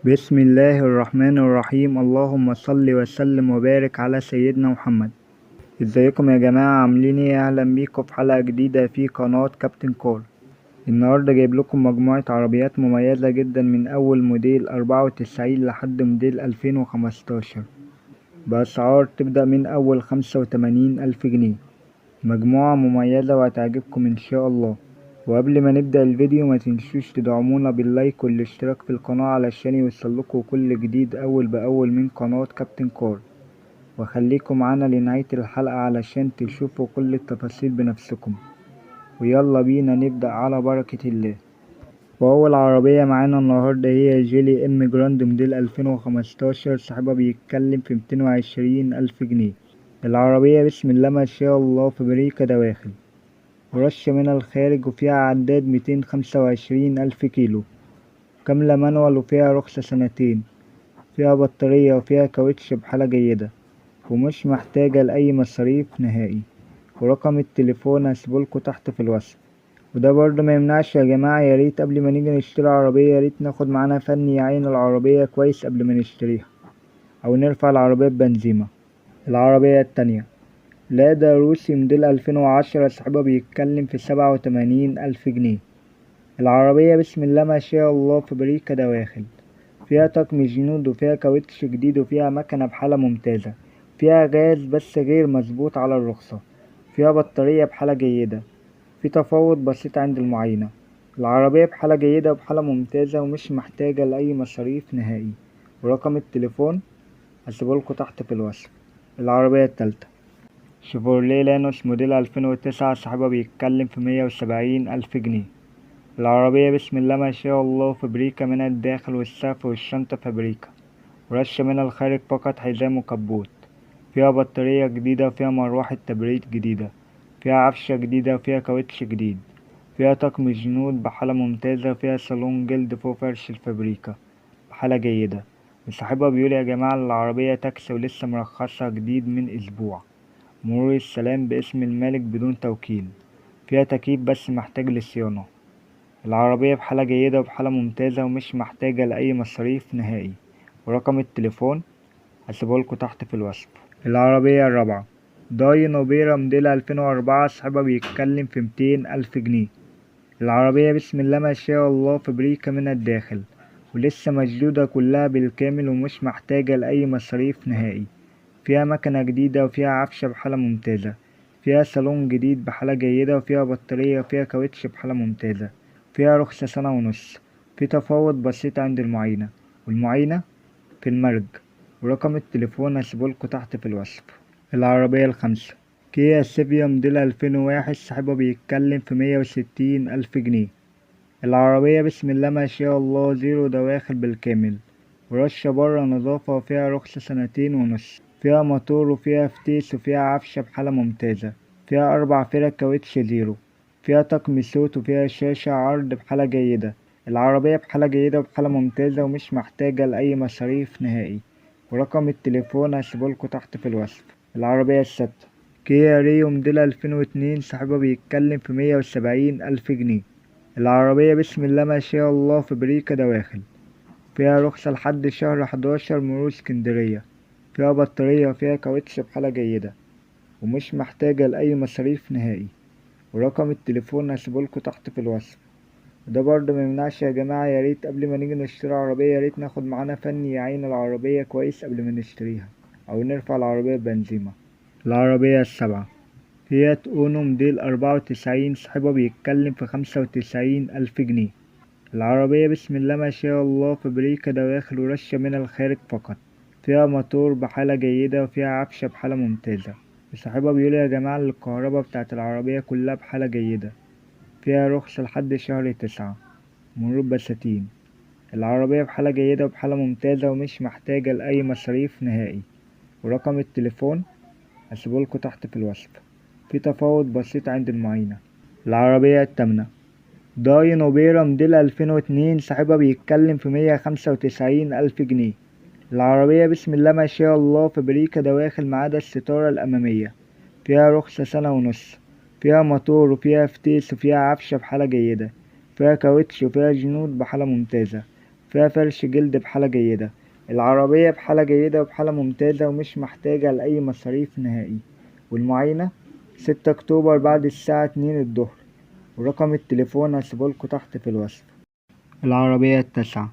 بسم الله الرحمن الرحيم. اللهم صل وسلم وبارك على سيدنا محمد. ازيكم يا جماعة، عاملين ايه؟ اهلا بيكم في حلقة جديدة في قناة كابتن كار. النهاردة جايب لكم مجموعة عربيات مميزة جدا من اول موديل 94 لحد موديل 2015 بأسعار تبدأ من اول 85 ألف جنيه. مجموعة مميزة وهتعجبكم ان شاء الله. وقبل ما نبدأ الفيديو ما تنسوش تدعمونا باللايك والاشتراك في القناة علشان يوصلكوا كل جديد أول بأول من قناة كابتن كار. وخليكم معانا لنهاية الحلقة علشان تشوفوا كل التفاصيل بنفسكم. ويلا بينا نبدأ على بركة الله. وأول عربية معانا النهاردة هي جيلي ام جراند موديل 2015. صاحبها بيتكلم في 220 ألف جنيه. العربية بسم الله ما شاء الله فابريكا دواخل ورشة من الخارج، وفيها عداد 225 ألف كيلو، كاملة مانوال وفيها رخصة سنتين، فيها بطارية وفيها كاوتش بحالة جيدة، ومش محتاجة لأي مصاريف نهائي. ورقم التليفون هسيبهولكوا تحت في الوصف. وده برضه ما يمنعش يا جماعة، ياريت قبل ما نيجي نشتري عربية ياريت ناخد معانا فني يعاين العربية كويس قبل ما نشتريها، أو نرفع العربية ببنزيمة. العربية التانية لادا روسي موديل 2010. صاحبها بيتكلم في 87 ألف جنيه. العربية بسم الله ما شاء الله فابريكا دواخل، فيها طقم جنود وفيها كاوتش جديد وفيها مكنة بحالة ممتازة، فيها غاز بس غير مظبوط على الرخصة، فيها بطارية بحالة جيدة، في تفاوت بسيط عند المعاينة. العربية بحالة جيدة وبحالة ممتازة ومش محتاجة لأي مصاريف نهائي. ورقم التليفون هسيبهولكوا تحت في الوصف. العربية التالتة شيفورليه لانوس موديل 2009. صاحبها بيتكلم في 170 ألف جنيه. العربية بسم الله ما شاء الله فابريكا من الداخل والسقف والشنطة فابريكا ورشة من الخارج فقط حزام وكبوت. فيها بطارية جديدة وفيها مروحة تبريد جديدة، فيها عفشة جديدة وفيها كاوتش جديد، فيها طقم جنود بحالة ممتازة، وفيها صالون جلد فوق فرش الفابريكا بحالة جيدة. وصاحبها بيقول يا جماعة العربية تاكسي ولسه مرخصها جديد من أسبوع. مرور السلام باسم المالك بدون توكيل. فيها تكييف بس محتاج للصيانة. العربية بحالة جيدة وبحالة ممتازة ومش محتاجة لأي مصاريف نهائي. ورقم التليفون هسيبهولكوا تحت في الوصف. العربية الرابعة داين اوبيرا موديل 2004. صاحبها بيتكلم في 200 ألف جنيه. العربية بسم الله ما شاء الله فابريكا من الداخل ولسه مشدودة كلها بالكامل ومش محتاجة لأي مصاريف نهائي. فيها مكنة جديدة وفيها عفشة بحالة ممتازة، فيها صالون جديد بحالة جيدة وفيها بطارية وفيها كاوتش بحالة ممتازة، فيها رخصة سنة ونص. في تفاوت بسيط عند المعاينة، والمعاينة في المرج. ورقم التليفون هسيبهولكوا تحت في الوصف. العربية الخامسة كيا سيفيا موديل 2001. صاحبها بيتكلم في 160 ألف جنيه. العربية بسم الله ما شاء الله زيرو دواخل بالكامل ورشة برا نظافة وفيها رخصة سنتين ونص. فيها موتور وفيها فتيس وفيها عفشة بحالة ممتازة. فيها 4 فرق كاوتش زيرو. فيها طقم صوت وفيها شاشة عرض بحالة جيدة. العربية بحالة جيدة وبحالة ممتازة ومش محتاجة لأي مصاريف نهائي. ورقم التليفون هسيبهولكوا تحت في الوصف. العربية الستة كيا ريو موديل 2002. صاحبها بيتكلم في 170 ألف جنيه. العربية بسم الله ما شاء الله فابريكا دواخل، فيها رخصة لحد شهر 11 مرور اسكندرية، فيها بطارية وفيها كاوتش بحالة جيدة ومش محتاجة لأي مصاريف نهائي. ورقم التليفون هسيبهولكوا تحت في الوصف. وده برضه ميمنعش يا جماعة، ياريت قبل ما نيجي نشتري عربية ياريت ناخد معانا فني يعاين العربية كويس قبل ما نشتريها، أو نرفع العربية ببنزيمة. العربية السابعة فيات أونو موديل 94. صاحبها بيتكلم في 95 ألف جنيه. العربية بسم الله ما شاء الله فابريكا دواخل ورشة من الخارج فقط. فيها موتور بحالة جيدة وفيها عفشة بحالة ممتازة. وصاحبها بيقول يا جماعة الكهرباء بتاعت العربية كلها بحالة جيدة. فيها رخصة لحد شهر 9 مرور بساتين. العربية بحالة جيدة وبحالة ممتازة ومش محتاجة لأي مصاريف نهائي. ورقم التليفون هسيبهولكوا تحت في الوصف. في تفاوت بسيط عند المعاينة. العربية التامنة داين اوبيرا موديل 2002. صاحبها بيتكلم في 195 ألف جنيه. العربية بسم الله ما شاء الله فابريكا دواخل ما عدا الستارة الأمامية. فيها رخصة سنة ونص. فيها موتور وفيها فتيس وفيها عفشة بحالة جيدة. فيها كاوتش وفيها جنود بحالة ممتازة. فيها فرش جلد بحالة جيدة. العربية بحالة جيدة وبحالة ممتازة ومش محتاجة لأي مصاريف نهائي. والمعاينة 6 أكتوبر بعد الساعة 2 الظهر. ورقم التليفون هسيبهولكوا تحت في الوصف. العربية التاسعة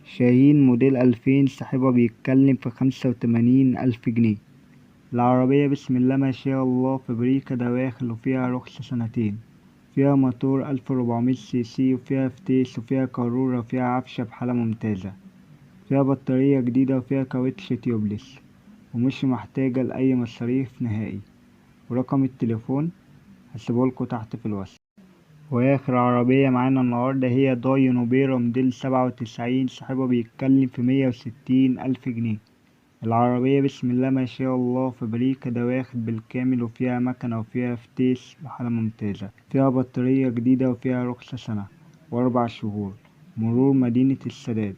شاهين موديل 2000، صاحبها بيتكلم في 85,000 جنيه. العربية بسم الله ما شاء الله فابريكا دواخل، وفيها رخصة سنتين، فيها موتور 1400 سي سي، وفيها فتيس، وفيها قارورة، وفيها عفشة بحالة ممتازة، فيها بطارية جديدة، وفيها كاوتش تيوبلس، ومش محتاجة لأي مصاريف نهائي. ورقم التليفون هسيبهولكوا تحت في الوصف. وآخر عربية معانا النهاردة هي داي نوبيرا موديل 97، صاحبها بيتكلم في 160,000 جنيه. العربية بسم الله ما شاء الله فابريكا دواخل بالكامل، وفيها مكنة، وفيها فتيس بحالة ممتازة، فيها بطارية جديدة، وفيها رخصة سنة و4 شهور، مرور مدينة السادات.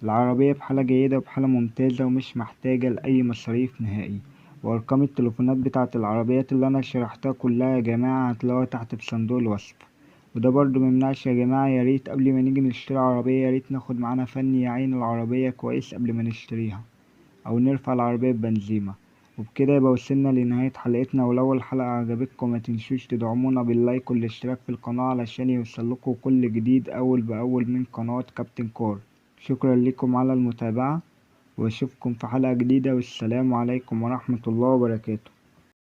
العربية بحالة جيدة وبحالة ممتازة ومش محتاجة لأي مصاريف نهائي. وأرقام التليفونات بتاعة العربيات اللي أنا شرحتها كلها يا جماعة هتلاقوها تحت في صندوق الوصف. وده برضو ميمنعش يا جماعة، ياريت قبل ما نيجي نشتري عربية ياريت ناخد معانا فني يعاين العربية كويس قبل ما نشتريها، أو نرفع العربية ببنزيمة. وبكده يبقى وصلنا لنهاية حلقتنا. ولو الحلقة عجبتكم متنسوش تدعمونا باللايك والاشتراك في القناة علشان يوصلكوا كل جديد أول بأول من قناة كابتن كور. شكرا لكم على المتابعة، واشوفكم في حلقة جديدة، والسلام عليكم ورحمة الله وبركاته.